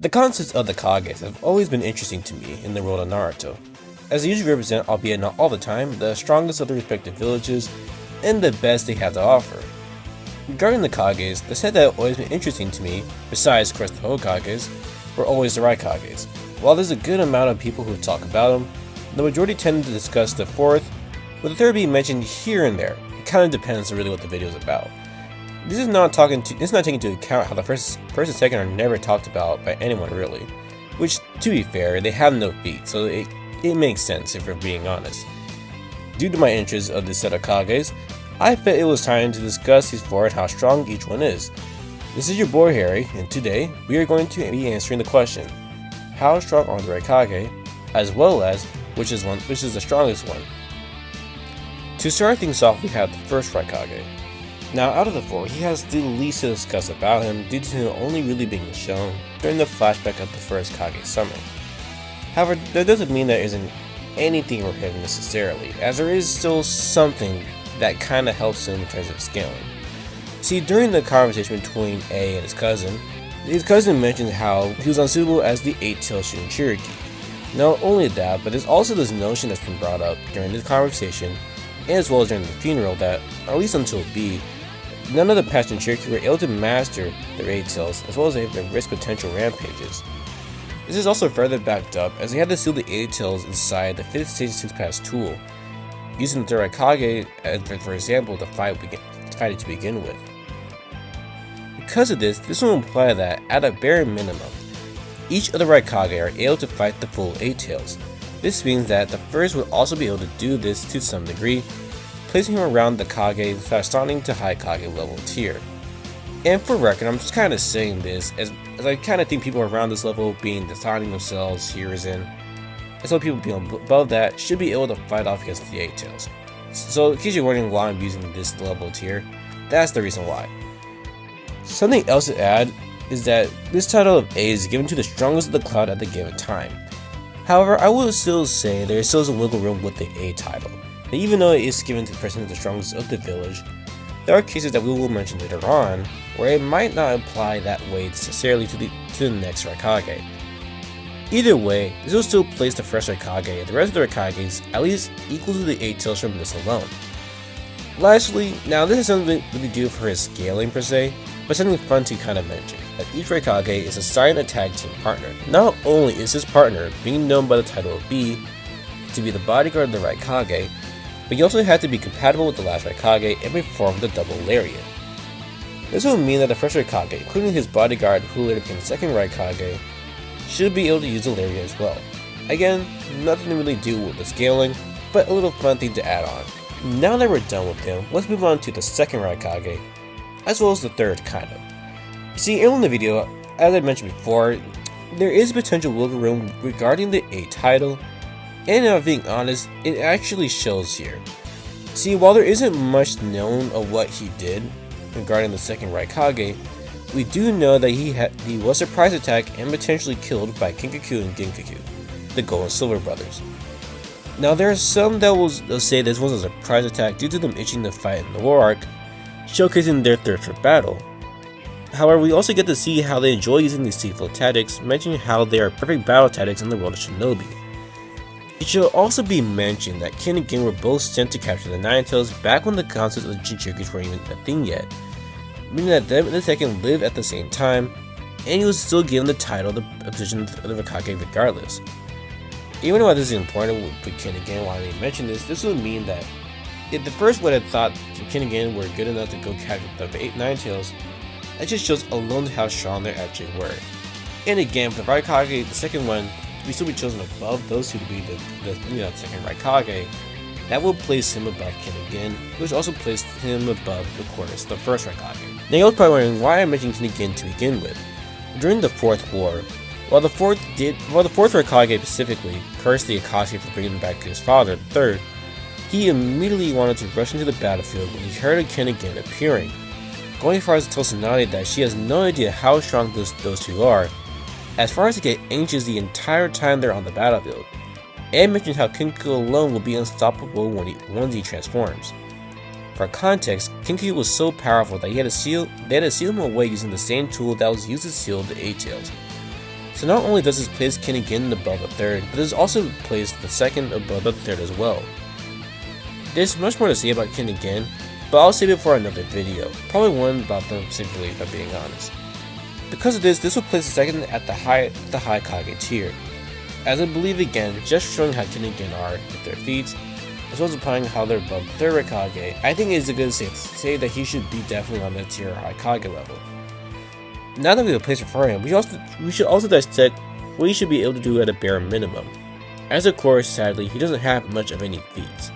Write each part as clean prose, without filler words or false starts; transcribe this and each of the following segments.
The concepts of the Kages have always been interesting to me in the world of Naruto, as they usually represent, albeit not all the time, the strongest of the respective villages and the best they have to offer. Regarding the Kages, the set that have always been interesting to me, besides of course the Hokages, were always the Raikages. While there's a good amount of people who talk about them, the majority tend to discuss the fourth, with the third being mentioned here and there. It kind of depends on really what the video is about. This is not taking into account how the first and second are never talked about by anyone really, which, to be fair, they have no feet, so it makes sense if we're being honest. Due to my interest of this set of Kages, I felt it was time to discuss these four and how strong each one is. This is your boy Harry, and today we are going to be answering the question: how strong are the Raikage, as well as which is the strongest one. To start things off, we have the first Raikage. Now, out of the four, he has the least to discuss about him due to him only really being shown during the flashback of the first Kage summon. However, that doesn't mean there isn't anything for him necessarily, as there is still something that kinda helps him in terms of scaling. See, during the conversation between A and his cousin mentioned how he was unsuitable as the 8-tailed Shinchuriki. Not only that, but there's also this notion that's been brought up during this conversation, and as well as during the funeral, that, at least until B, none of the past Shinchuriki were able to master their 8-tails, as well as they have their risk potential rampages. This is also further backed up as they had to seal the 8-tails inside the 5th stage 6-pass tool, using the Raikage for example to fight it to begin with. Because of this will imply that, at a bare minimum, each of the Raikage are able to fight the full 8-tails. This means that the first would also be able to do this to some degree, placing him around the Kage without starting to high Kage level tier. And for record, I'm just kind of saying this as I kind of think people around this level being designing themselves here is in, and so people being above that should be able to fight off against the 8-tails. So in case you're wondering why I'm using this level tier, that's the reason why. Something else to add is that this title of A is given to the strongest of the cloud at the given time. However, I will still say there is still some wiggle room with the A title. And even though it is given to the person the strongest of the village, there are cases that we will mention later on where it might not apply that way necessarily to the next Raikage. Either way, this will still place the first Raikage and the rest of the Raikages at least equal to the 8-tails from this alone. Lastly, now this is something really do for his scaling per se, but something fun to kind of mention, that each Raikage is assigned a tag team partner. Not only is his partner being known by the title of B to be the bodyguard of the Raikage, but he also had to be compatible with the last Raikage and perform the double lariat. This will mean that the first Raikage, including his bodyguard who later became the second Raikage, should be able to use the lariat as well. Again, nothing to really do with the scaling, but a little fun thing to add on. Now that we're done with him, let's move on to the second Raikage, as well as the third, kind of. See, earlier in the video, as I mentioned before, there is potential wiggle room regarding the A title, and if I'm being honest, it actually shows here. See, while there isn't much known of what he did regarding the second Raikage, we do know that he was surprise attacked and potentially killed by Kinkaku and Ginkaku, the Gold and Silver brothers. Now there are some that will say this was a surprise attack due to them itching to fight in the war arc, showcasing their thirst for battle. However, we also get to see how they enjoy using these seaflow tactics, mentioning how they are perfect battle tactics in the world of Shinobi. It should also be mentioned that Kin and Gin were both sent to capture the 9-tails back when the concepts of the Jinchurikis weren't even a thing yet, meaning that them and the second lived at the same time, and he was still given the title, the position of the Raikage regardless. Even though this is important with Kin and Gin, why I mention this would mean that if the first would have thought Kin and Gin were good enough to go capture the 9-tails, that just shows alone how strong they actually were. And again, for the Raikage, the second one, we still be chosen above those two to be the second Raikage. That will place him above Kin and Gin, which also placed him above, of course, the first Raikage. Now you're probably wondering why I mentioned Kin and Gin to begin with. During the Fourth War, while the fourth Raikage specifically cursed the Akashi for bringing him back to his father, the third, he immediately wanted to rush into the battlefield when he heard Kin and Gin appearing, going as far as to tell Tsunade that she has no idea how strong those two are, as far as to get anxious the entire time they're on the battlefield, and mentioned how Kinkaku alone will be unstoppable once he transforms. For context, Kinkaku was so powerful that they had to seal him away using the same tool that was used to seal the 8-tails. So not only does this place Kinnigan above the third, but this also placed the second above the third as well. There's much more to say about Kinnigan, but I'll save it for another video, probably one about them specifically if I'm being honest. Because of this will place the second at the high Kage tier, as I believe again, just showing how Kinnigan are with their feats, as well as applying how they're above the third Raikage, I think it's a good say that he should be definitely on the tier high Kage level. Now that we have a place for him, we should also dissect what he should be able to do at a bare minimum, as of course, sadly, he doesn't have much of any feats.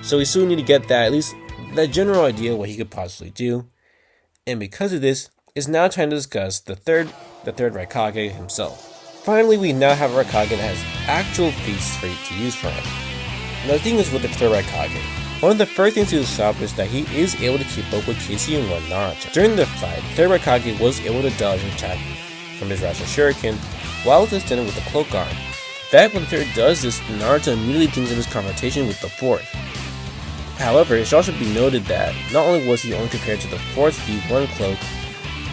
So we still need to get that, at least that general idea of what he could possibly do, and because of this, it's now time to discuss the third Raikage himself. Finally, we now have a Raikage that has actual feats to use for him. Now the thing is with the third Raikage, one of the first things to establish is that he is able to keep up with Casey and Naruto. During the fight, the third Raikage was able to dodge an attack from his Rasen Shuriken while extended with the cloak arm. In fact, when the third does this, Naruto immediately thinks of his confrontation with the fourth. However, it should also be noted that not only was he only compared to the fourth V1 cloak,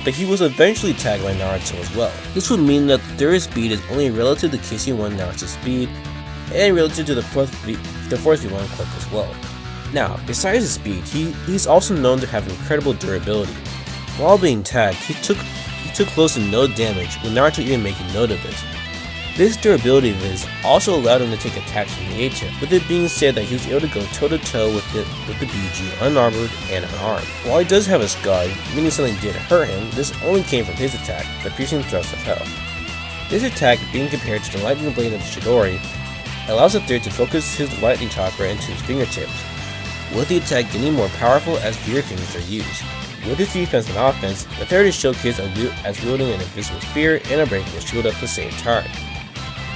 but he was eventually tagged by Naruto as well. This would mean that the third speed is only relative to KC1 Naruto's speed, and relative to the fourth V1 cloak as well. Now, besides his speed, he's also known to have incredible durability. While being tagged, he took close to no damage, with Naruto even making note of this. This durability of his also allowed him to take attacks from the A-tip, with it being said that he was able to go toe-to-toe with the BG unarmored and unarmed. While he does have a scar, meaning something did hurt him, this only came from his attack, the piercing thrust of hell. This attack, being compared to the lightning blade of the Chidori, allows the third to focus his lightning chakra into his fingertips, with the attack getting more powerful as fewer fingers are used. With his defense and offense, the third is showcased as wielding an invisible spear and a breakable shield at the same time.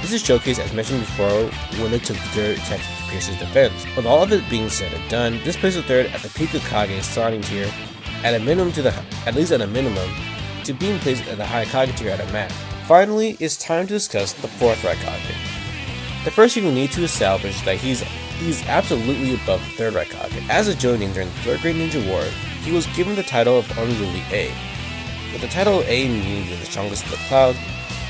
This is showcased as mentioned before when it took the third attack to pierce his defense. With all of it being said and done, this places the third at the peak of Kage's starting tier, at least at a minimum, to being placed at the high Kage tier at a max. Finally, it's time to discuss the fourth Raikage. The first thing we need to establish is that he's absolutely above the third Raikage. As a Jonin during the Third Great Ninja War, he was given the title of Unruly A. With the title of A meaning being the strongest of the cloud,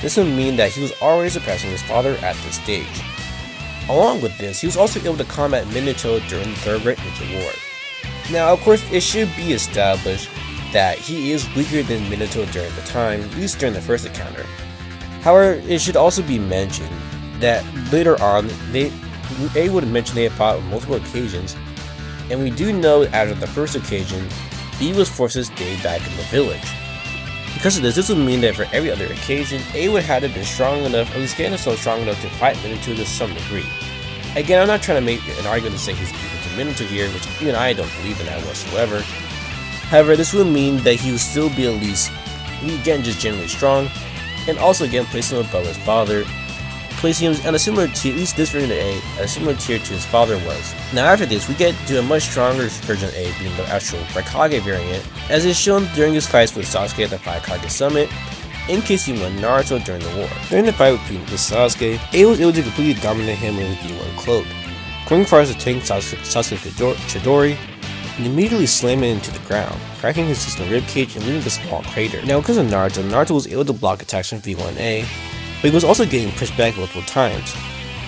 this would mean that he was already surpassing his father at this stage. Along with this, he was also able to combat Minato during the Third Great Ninja War. Now, of course, it should be established that he is weaker than Minato during the time, at least during the first encounter. However, it should also be mentioned that later on, A would mention they had fought on multiple occasions, and we do know that after the first occasion, B was forced to stay back in the village. Because of this would mean that for every other occasion, A would have to be strong enough, or at least getting himself strong enough to fight Minato to some degree. Again, I'm not trying to make an argument to say he's equal to Minato here, which even I don't believe in that whatsoever. However, this would mean that he would still be at least, again, just generally strong, and also again placing him above his father, placing him at a similar tier, at least this version of A, at a similar tier to his father was. Now after this, we get to a much stronger version of A, being the actual Raikage variant, as is shown during his fights with Sasuke at the Raikage Summit, in case he won Naruto during the war. During the fight with Sasuke, A was able to completely dominate him with the one cloak, going far as to tank Sasuke's Chidori, and immediately slam it into the ground, cracking his distant ribcage and leaving a small crater. Now because of Naruto was able to block attacks from V1A, but he was also getting pushed back multiple times,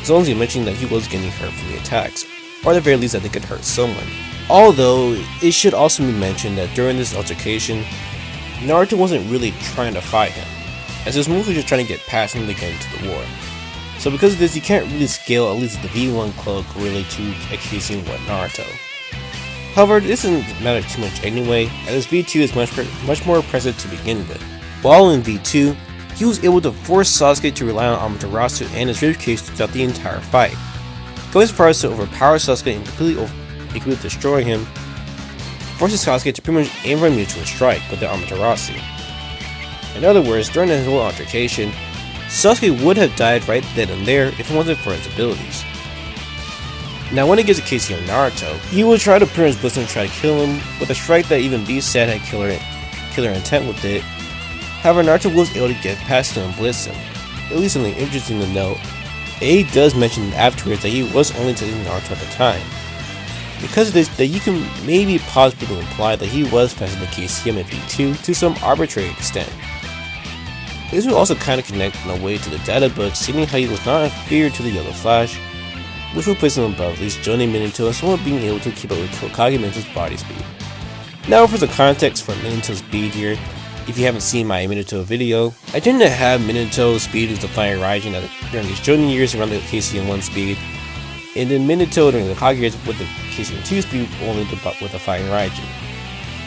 as long as he mentioned that he was getting hurt from the attacks, or at the very least that they could hurt someone. Although, it should also be mentioned that during this altercation, Naruto wasn't really trying to fight him, as he was mostly just trying to get past him to get into the war. So because of this, you can't really scale at least the V1 cloak really to a casing what Naruto. However, this doesn't matter too much anyway, as this V2 is much more impressive to begin with. While in V2, he was able to force Sasuke to rely on Amaterasu and his ribcage throughout the entire fight, going as far as to overpower Sasuke and completely destroy him, forcing Sasuke to pretty much aim for a mutual strike with the Amaterasu. In other words, during the whole altercation, Sasuke would have died right then and there if it wasn't for his abilities. Now when it gets to Casey on Naruto, he would try to pretty much blitz him and try to kill him with a strike that even B said had killer intent with it. However, Naruto was able to get past him and blitz him. At least something interesting to note, A does mention afterwards that he was only taking Naruto at the time. Because of this, that you can maybe possibly imply that he was passing the KCM at V2 to some arbitrary extent. This will also kind of connect in a way to the data book, stating how he was not inferior to the Yellow Flash, which will place him above at least Jonin Minato and somewhat being able to keep up with Hokage Minato's body speed. Now for some context for Minato's speed here, if you haven't seen my Minato video, I tend to have Minato's speed as the Flying Raijin during his Jonin years around the KCN1 speed, and then Minato during the Hokage years with the KCN2 speed only with the Flying Raijin.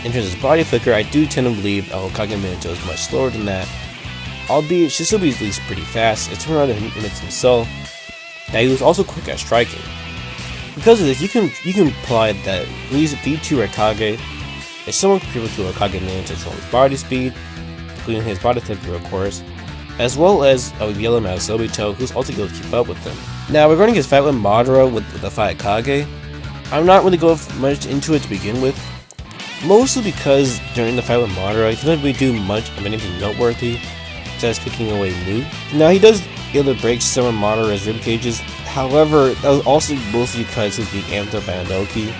In terms of body flicker, I do tend to believe Hokage Minato is much slower than that, albeit should still be at least pretty fast. It's around Minato himself. Now he was also quick at striking. Because of this, you can imply that at least V2 Raikage is somewhat comparable to Hokage Minato's his body speed, including his body flicker of course, as well as a Yellow Mouse Obito who's also able to keep up with him. Now regarding his fight with Madara with the fight Kage, I'm not really going much into it to begin with, mostly because during the fight with Madara he doesn't really do much of anything noteworthy, besides kicking away Lu. Now he does able to break some of Madara's rib cages, however that was also mostly because he was being amped up by Inoki,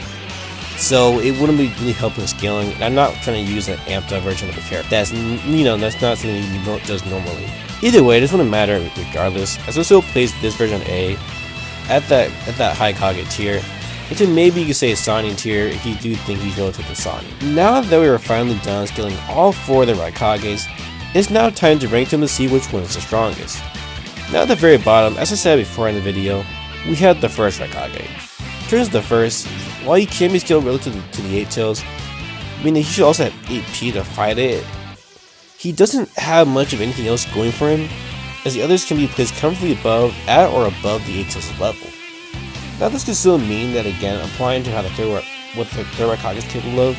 so it wouldn't be really helping scaling, and I'm not trying to use an amped up version of the character. That's not something he does normally. Either way, it doesn't matter regardless, as it still plays this version A at that high Kage tier, into maybe you could say a Sannin tier if you do think he's going to take the Sannin. Now that we are finally done scaling all 4 of the Raikages, it's now time to rank them to see which one is the strongest. Now at the very bottom, as I said before in the video, we have the first Raikage. In terms of the first, while he can be scaled relative to the 8 tails, meaning he should also have 8p to fight it, he doesn't have much of anything else going for him, as the others can be placed comfortably at or above the 8 tails level. Now this could still mean that again, applying to how what the third Raikage is capable of,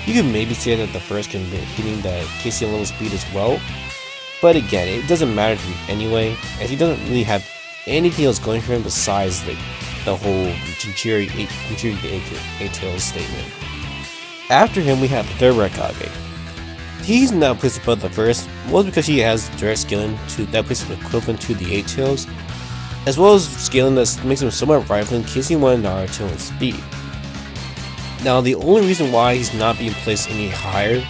you could maybe say that the first can be hitting the KCN level speed as well, but again, it doesn't matter to me anyway, as he doesn't really have anything else going for him besides the whole Jinchuri 8 tails statement. After him we have the third Raikage. He's now placed above the first, mostly because he has direct scaling that places him equivalent to the 8 tails, as well as scaling that makes him somewhat rivaling KCN1 and Naruto in speed. Now the only reason why he's not being placed any higher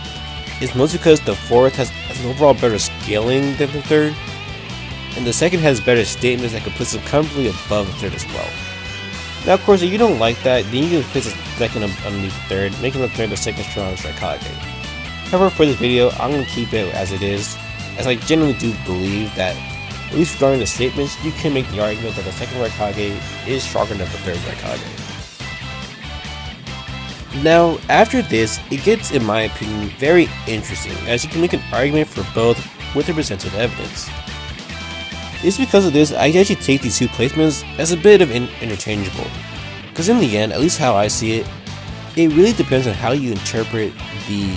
is mostly because the fourth has an overall better scaling than the third, and the second has better statements that can place him comfortably above the third as well. Now of course if you don't like that, then you can place the second underneath the third, making the third the second strongest Raikage. However, for this video, I'm going to keep it as it is, as I generally do believe that, at least regarding the statements, you can make the argument that the second Raikage is stronger than the third Raikage. Now, after this, it gets, in my opinion, very interesting, as you can make an argument for both with the presented evidence. It's because of this, I actually take these two placements as a bit of interchangeable, because in the end, at least how I see it, it really depends on how you interpret the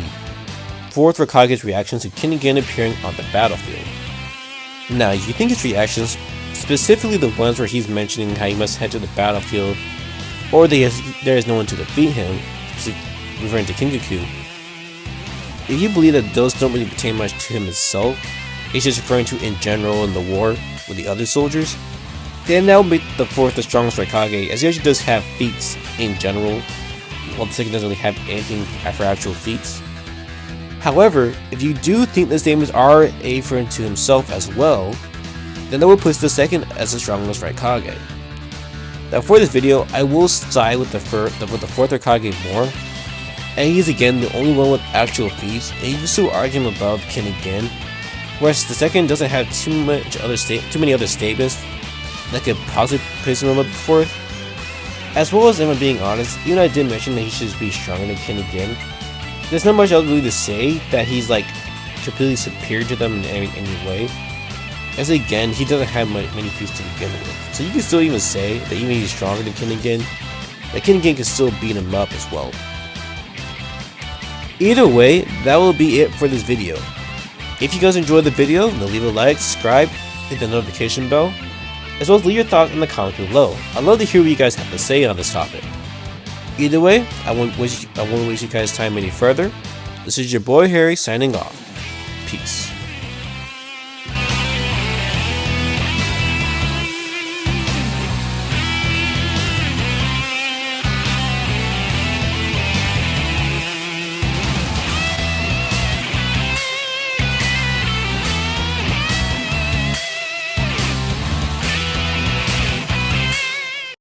fourth Raikage's reactions to Kinnigan appearing on the battlefield. Now, if you think his reactions, specifically the ones where he's mentioning how he must head to the battlefield, or there is no one to defeat him, referring to Kingaku, if you believe that those don't really pertain much to him himself, it's just referring to in general in the war with the other soldiers, then that will make the fourth the strongest Raikage, as he actually does have feats in general, while the second doesn't really have anything for actual feats. However, if you do think the statements are referring to himself as well, then that would place the second as the strongest Raikage. Now for this video, I will side with the fourth Raikage more, and he's again the only one with actual feats, and you can still argue him above Kinnigan, whereas the second doesn't have too many other statements that could possibly place him above the fourth. As well as, if I'm being honest, even though I did mention that he should be stronger than Kinnigan, there's not much else really to say that he's like completely superior to them in any way, as again, he doesn't have many feats to begin with. So you can still even say that even if he's stronger than Kinnigan, that Kinnigan can still beat him up as well. Either way, that will be it for this video. If you guys enjoyed the video, then leave a like, subscribe, hit the notification bell, as well as leave your thoughts in the comments below. I'd love to hear what you guys have to say on this topic. Either way, I won't waste you guys' time any further. This is your boy Harry signing off. Peace.